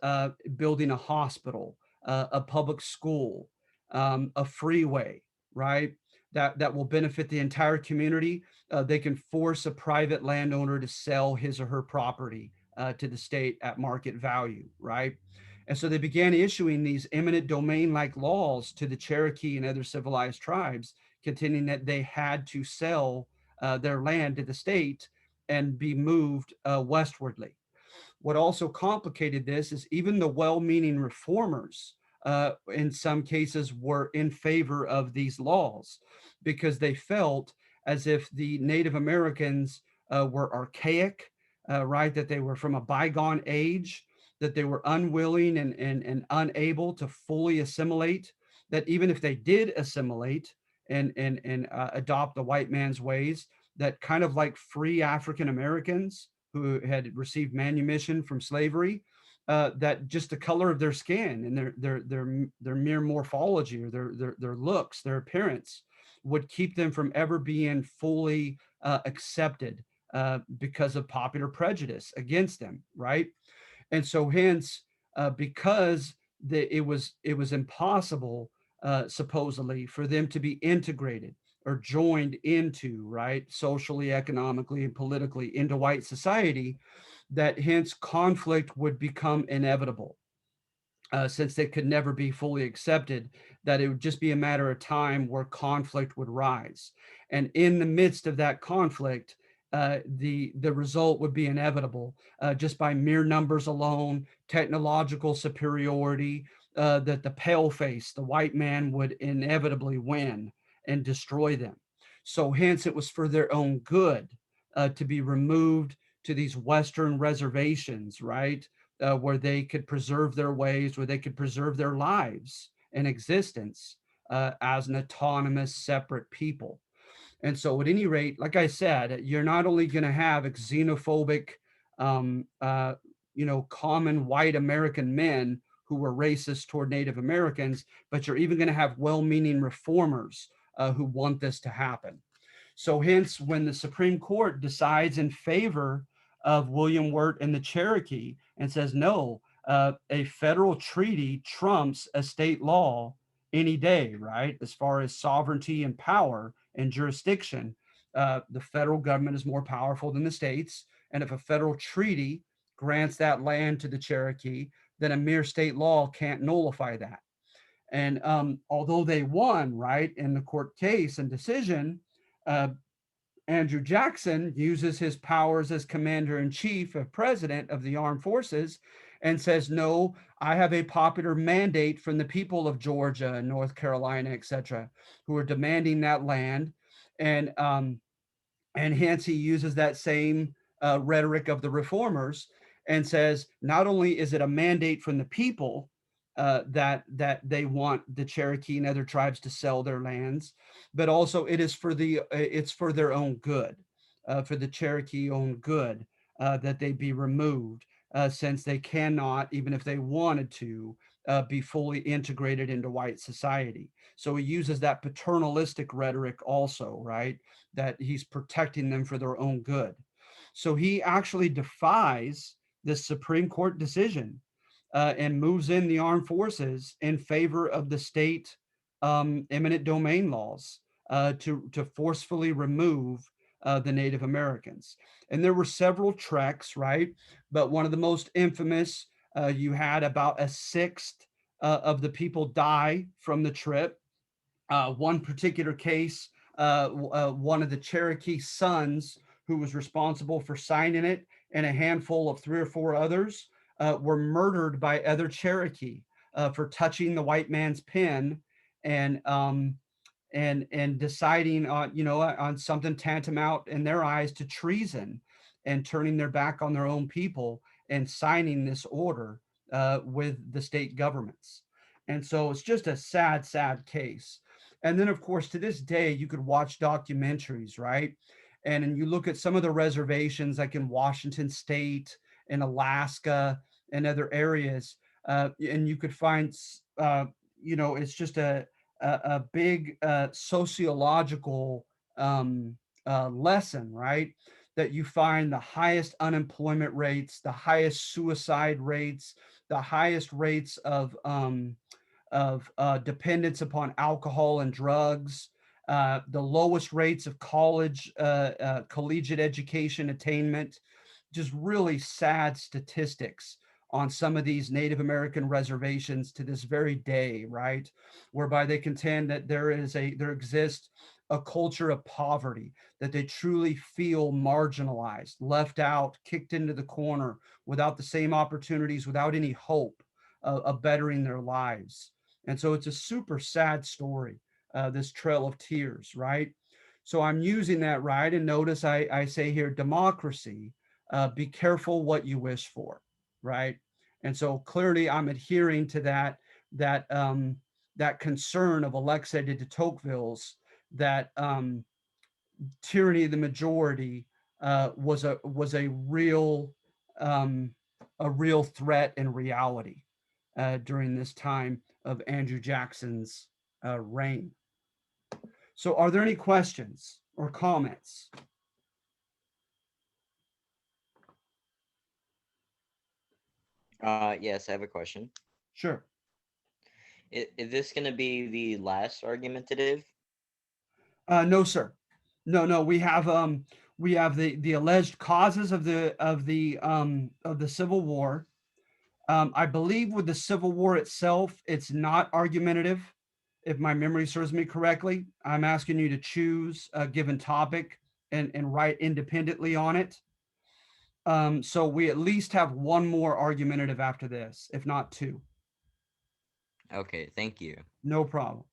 building a hospital, a public school, a freeway, right? That will benefit the entire community. They can force a private landowner to sell his or her property to the state at market value, right? And so they began issuing these eminent domain like laws to the Cherokee and other civilized tribes, contending that they had to sell their land to the state and be moved westwardly. What also complicated this is even the well meaning reformers, in some cases, were in favor of these laws because they felt as if the Native Americans were archaic, right? That they were from a bygone age, that they were unwilling and unable to fully assimilate, that even if they did assimilate and adopt the white man's ways, that kind of like free African Americans who had received manumission from slavery, that just the color of their skin and their mere morphology or their looks, their appearance, would keep them from ever being fully accepted because of popular prejudice against them, right? And so hence, because it was impossible, supposedly, for them to be integrated or joined into, right, socially, economically, and politically into white society, that hence conflict would become inevitable, since they could never be fully accepted, that it would just be a matter of time where conflict would rise. And in the midst of that conflict, the result would be inevitable, just by mere numbers alone, technological superiority, that the pale face, the white man, would inevitably win and destroy them. So hence it was for their own good to be removed to these Western reservations, right? Where they could preserve their ways, where they could preserve their lives and existence as an autonomous, separate people. And so, at any rate, like I said, you're not only going to have xenophobic, um, uh, common white American men who were racist toward Native Americans, but you're even going to have well meaning reformers who want this to happen. So, hence, when the Supreme Court decides in favor of William Wirt and the Cherokee and says, no, a federal treaty trumps a state law any day, right? As far as sovereignty and power and jurisdiction, the federal government is more powerful than the states. And if a federal treaty grants that land to the Cherokee, then a mere state law can't nullify that. And although they won, right, in the court case and decision, uh, Andrew Jackson uses his powers as commander in chief of president of the armed forces and says, no, I have a popular mandate from the people of Georgia and North Carolina, etc., who are demanding that land. And and hence he uses that same rhetoric of the reformers and says not only is it a mandate from the people that they want the Cherokee and other tribes to sell their lands, but also it's for their own good, for the Cherokee own good, that they be removed, since they cannot, even if they wanted to, be fully integrated into white society. So he uses that paternalistic rhetoric also, right? That he's protecting them for their own good. So he actually defies the Supreme Court decision, and moves in the armed forces in favor of the state eminent domain laws, to forcefully remove the Native Americans. And there were several treks, right? But one of the most infamous You had about a sixth of the people die from the trip. One particular case, one of the Cherokee sons who was responsible for signing it, and a handful of three or four others were murdered by other Cherokee for touching the white man's pen and deciding on, on something tantamount in their eyes to treason, and turning their back on their own people and signing this order with the state governments. And so it's just a sad, sad case. And then, of course, to this day, you could watch documentaries, right? And you look at some of the reservations, like in Washington State, in Alaska, and other areas, and you could find, it's just a big sociological lesson, right? That you find the highest unemployment rates, the highest suicide rates, the highest rates of dependence upon alcohol and drugs, the lowest rates of collegiate education attainment, just really sad statistics on some of these Native American reservations to this very day, right? Whereby they contend that there exists a culture of poverty, that they truly feel marginalized, left out, kicked into the corner, without the same opportunities, without any hope of bettering their lives. And so it's a super sad story, this Trail of Tears, right? So I'm using that, right? And notice I say here, democracy, be careful what you wish for, right? And so clearly I'm adhering to that that concern of Alexa de Tocqueville's, that tyranny of the majority um, a real threat and reality during this time of Andrew Jackson's reign. So, are there any questions or comments? Yes, I have a question. Sure. Is this going to be the last argumentative? No, sir. No, no. We have the alleged causes of the Civil War. I believe with the Civil War itself, it's not argumentative. If my memory serves me correctly, I'm asking you to choose a given topic and write independently on it. So we at least have one more argumentative after this, if not two. Okay, thank you. No problem.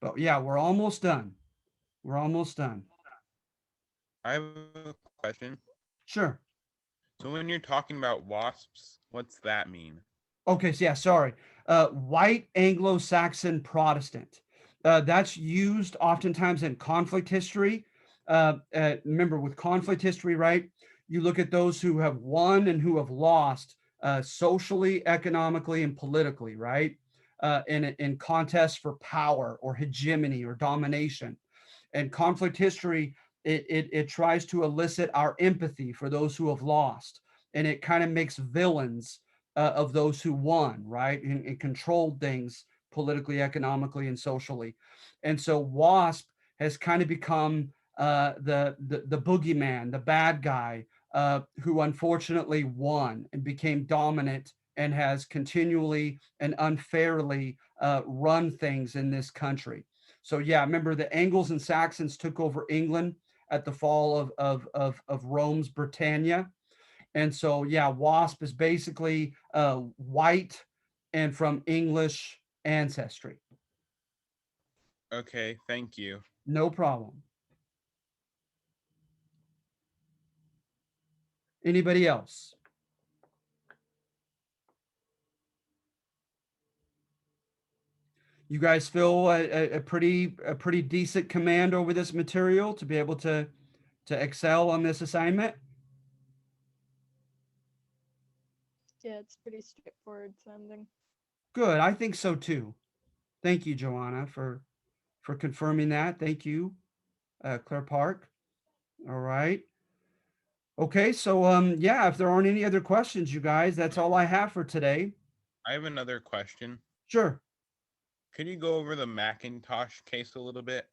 But yeah, we're almost done. We're almost done. I have a question. Sure. So when you're talking about wasps, what's that mean? Okay, so yeah, sorry. White Anglo-Saxon Protestant. That's used oftentimes in conflict history. Remember, with conflict history, right? You look at those who have won and who have lost socially, economically, and politically, right? In contests for power or hegemony or domination. And conflict history, it tries to elicit our empathy for those who have lost, and it kind of makes villains of those who won, right, and controlled things politically, economically, and socially. And so WASP has kind of become the boogeyman, the bad guy, who unfortunately won and became dominant and has continually and unfairly run things in this country. So yeah, remember the Angles and Saxons took over England at the fall of Rome's Britannia. And so yeah, WASP is basically white and from English ancestry. Okay, thank you. No problem. Anybody else? You guys feel a pretty decent command over this material to be able to excel on this assignment? Yeah, it's pretty straightforward sounding. Good. I think so too. Thank you, Joanna, for confirming that. Thank you, Claire Park. All right. Okay, so yeah, if there aren't any other questions, you guys, that's all I have for today. I have another question. Sure. Could you go over the Macintosh case a little bit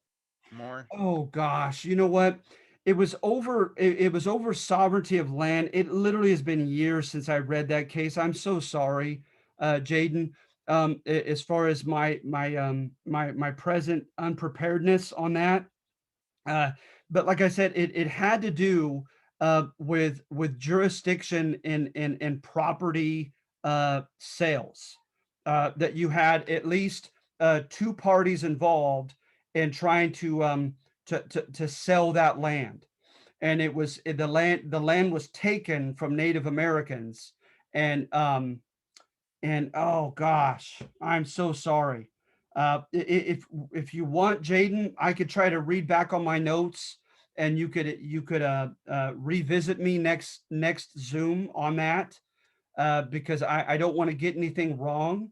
more? Oh gosh, you know what? it was over sovereignty of land. It literally has been years since I read that case. I'm so sorry, Jaden. As far as my present unpreparedness on that. Uh, but like I said, it had to do with jurisdiction in property sales. That you had at least two parties involved in trying to sell that land, and it was the land was taken from Native Americans, and oh gosh, I'm so sorry. If you want, Jaden, I could try to read back on my notes, and you could revisit me next Zoom on that, because I don't want to get anything wrong.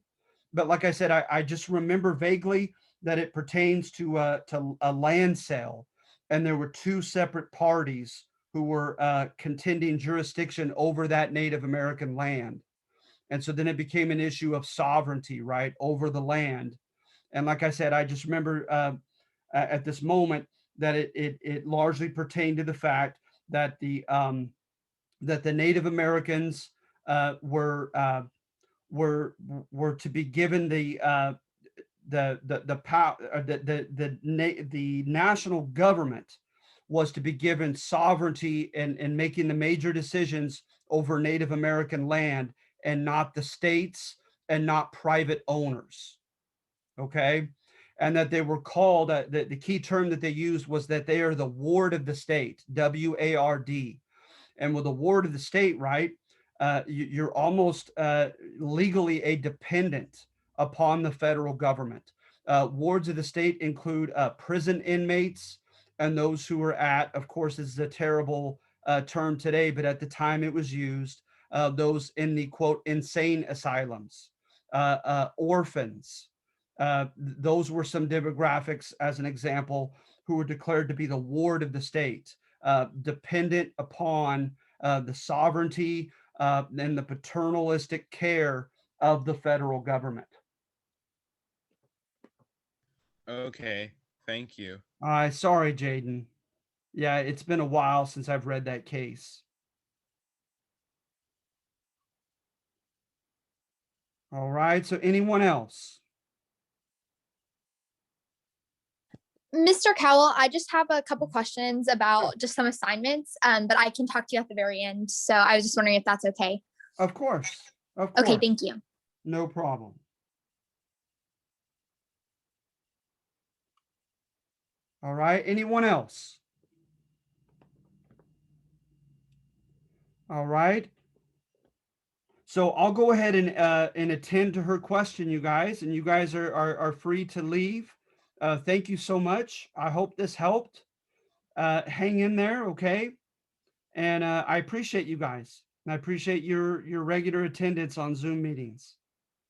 But like I said, I just remember vaguely that it pertains to a land sale, and there were two separate parties who were contending jurisdiction over that Native American land. And so then it became an issue of sovereignty, right, over the land. And like I said, I just remember at this moment that it largely pertained to the fact that the Native Americans were were to be given the power, the national government was to be given sovereignty in making the major decisions over Native American land, and not the states and not private owners. Okay. And that they were called, the key term that they used was that they are the ward of the state, WARD. And with a ward of the state, right, you're almost legally a dependent upon the federal government. Wards of the state include prison inmates and those who are at, of course, this is a terrible term today, but at the time it was used, those in the quote insane asylums, orphans. Those were some demographics, as an example, who were declared to be the ward of the state, dependent upon the sovereignty and the paternalistic care of the federal government. Okay, thank you. Sorry, Jaden. Yeah, it's been a while since I've read that case. All right, so anyone else? Mr. Cowell, I just have a couple questions about just some assignments, but I can talk to you at the very end. So I was just wondering if that's okay. Of course. Of course. Okay, thank you. No problem. All right, anyone else? All right. So I'll go ahead and attend to her question, you guys, and you guys are free to leave. Thank you so much. I hope this helped. Hang in there, okay? And I appreciate you guys. And I appreciate your regular attendance on Zoom meetings.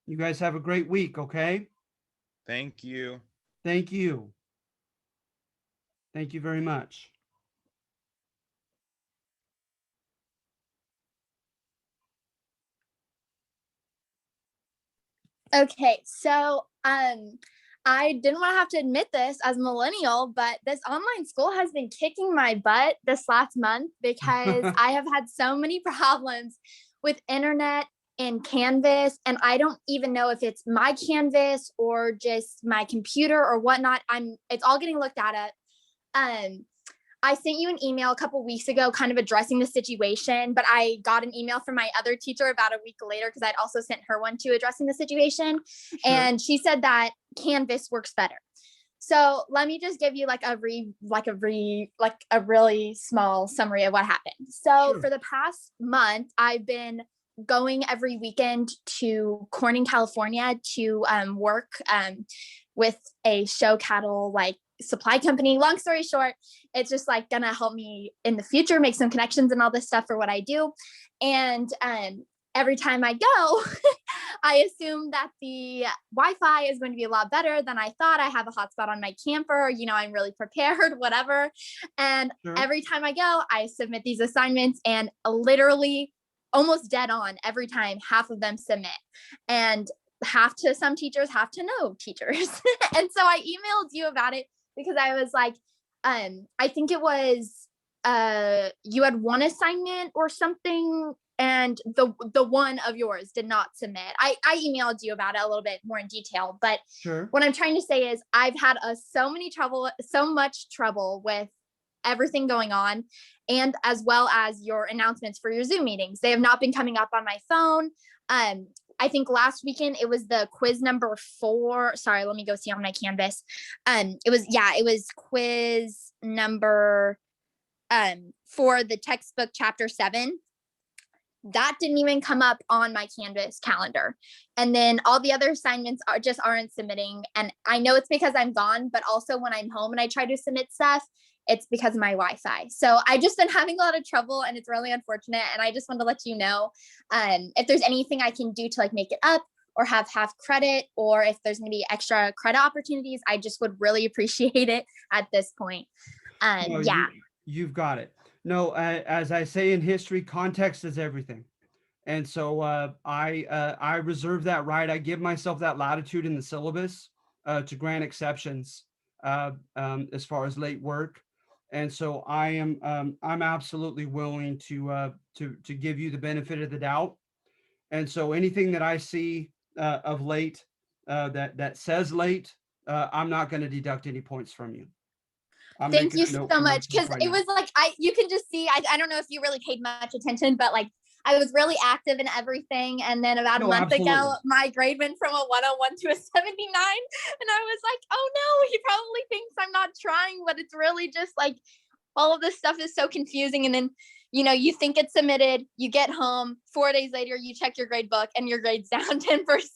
You guys have a great week, okay? Thank you. Thank you. Thank you very much. Okay, so I didn't want to have to admit this as a millennial, but this online school has been kicking my butt this last month because I have had so many problems with internet and Canvas, and I don't even know if it's my Canvas or just my computer or whatnot. It's all getting looked at. I sent you an email a couple weeks ago kind of addressing the situation, but I got an email from my other teacher about a week later because I'd also sent her one too addressing the situation. Sure. And she said that Canvas works better. So let me just give you a really small summary of what happened. So sure. For the past month, I've been going every weekend to Corning, California to work with a show cattle supply company. Long story short, it's just gonna help me in the future make some connections and all this stuff for what I do. And every time I go, I assume that the Wi-Fi is going to be a lot better than I thought. I have a hotspot on my camper, I'm really prepared, whatever. And sure. Every time I go, I submit these assignments, and literally almost dead on every time, half of them submit. And half to some teachers, half to no teachers. And so I emailed you about it because I was I think it was you had one assignment or something, and the one of yours did not submit. I emailed you about it a little bit more in detail, but Sure. what I'm trying to say is I've had so much trouble with everything going on, and as well as your announcements for your Zoom meetings. They have not been coming up on my phone. I think last weekend it was the quiz number 4. Sorry, let me go see on my Canvas. It was quiz number for the textbook chapter 7. That didn't even come up on my Canvas calendar. And then all the other assignments aren't submitting. And I know it's because I'm gone, but also when I'm home and I try to submit stuff, it's because of my Wi-Fi. So I just been having a lot of trouble, and it's really unfortunate. And I just wanted to let you know, if there's anything I can do to like make it up or have half credit, or if there's gonna be extra credit opportunities, I just would really appreciate it at this point. No, Yeah. you've got it. No, as I say in history, context is everything. And so I reserve that right. I give myself that latitude in the syllabus to grant exceptions as far as late work. And so I'm absolutely willing to give you the benefit of the doubt. And so anything that I see of late that says late, I'm not going to deduct any points from you. I'm Thank making you a note so for much, because myself right it now. was like you can just see, I don't know if you really paid much attention, but like I was really active in everything, and then about a No, month ago absolutely. my grade went from a 101 to a 79, and I was like, oh no, he probably thinks I'm not trying, but it's really just like all of this stuff is so confusing. And then you think it's submitted, you get home 4 days later, you check your grade book and your grade's down 10%,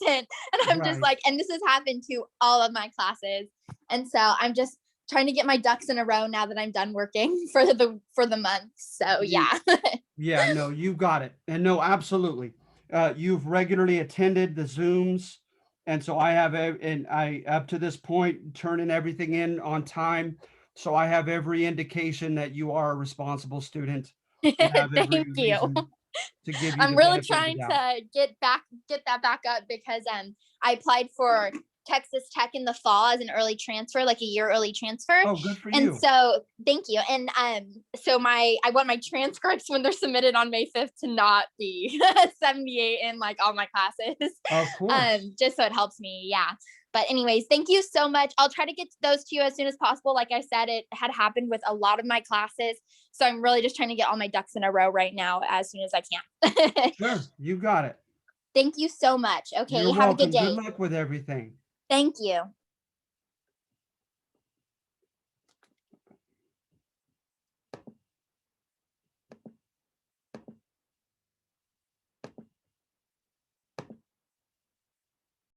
and I'm just Right. like, and this has happened to all of my classes, and so I'm just trying to get my ducks in a row now that I'm done working for the month. So yeah. Yeah, no, you got it. And no, absolutely. You've regularly attended the Zooms. And so I up to this point, turning everything in on time. So I have every indication that you are a responsible student. And have every Thank you. reason to give you I'm the really benefit of the trying doubt. to get that back up, because I applied for Texas Tech in the fall as an early transfer, like a year early transfer. Oh, good for And you. so thank you. And so I want my transcripts when they're submitted on May 5th to not be 78 in like all my classes. Of course. Just so it helps me. Yeah. But anyways, thank you so much. I'll try to get those to you as soon as possible. Like I said, it had happened with a lot of my classes. So I'm really just trying to get all my ducks in a row right now as soon as I can. Sure, you got it. Thank you so much. Okay. You're Have a good welcome. Good day. luck with everything. Thank you.